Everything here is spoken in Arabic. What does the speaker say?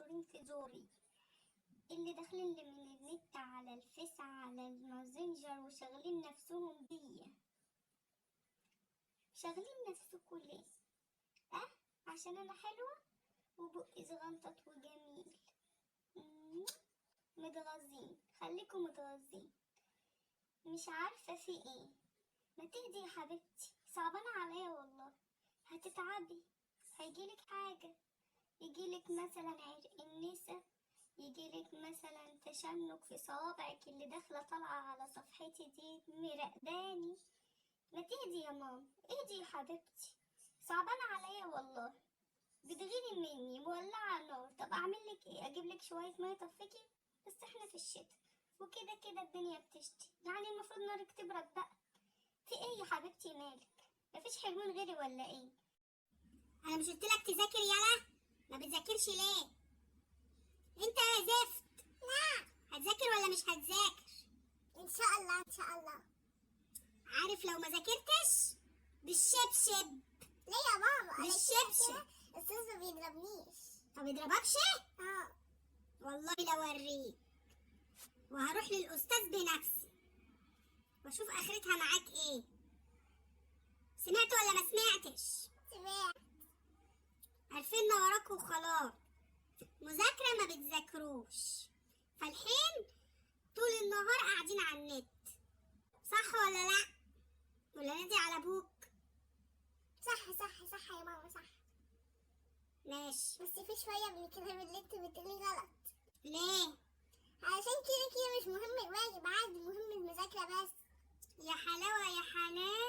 مشهورين في زوري، اللي داخلين لي من النت على الفيس على الماسنجر وشغلين نفسهم بيا. شغلين نفسكوا ليه؟ عشان انا حلوة وبقي صغنطط وجميل. متغاظين، خليكم متغاظين. مش عارفة في ايه. ما تهدي يا حبيبتي، صعبانة عليا والله. هتتعبي، هيجيلك حاجة، يجيلك مثلا عرق النسا، يجيلك مثلا تشنج في صوابعك اللي داخلة طالعة على صفحتي دي مراقباني. ما تهدي يا ماما، اهدي يا حبيبتي، صعبانة عليا والله. بتغيري مني، مولعة نار. طب اعمل لك ايه؟ اجيب لك شوية مية طفيكي؟ بس احنا في الشتاء وكده كده الدنيا بتشتي، يعني المفروض نارك تبرد بقى. في ايه يا حبيبتي مالك؟ مفيش حلوين غيري ولا ايه؟ انا مش قلتلك تذاكر يالا؟ ما بتذاكرش ليه؟ انت يا زفت. لا هتذاكر ولا مش هتذاكر؟ ان شاء الله ان شاء الله. عارف لو ما ذاكرتش بالشبشب. ليه يا ماما؟ بالشبشب. الاستاذ ما بيضربنيش. ما بيضربكش؟ والله لو اوريك، وهروح للاستاذ بنفسي واشوف اخرتها معاك ايه. سمعت ولا ما سمعتش؟ سمعت. عارفين وراك وخلاص. مذاكرة ما بتذاكروش، فالحين طول النهار قاعدين على النت، صح ولا لا؟ ولا نادي على ابوك؟ صح صح صح يا ماما صح. ماشي. بس في شوية من الكلام اللي انت بتقوليه غلط. ليه؟ علشان كده مش مهم الواجب، عادي، مهم المذاكرة بس. يا حلاوة يا حنان.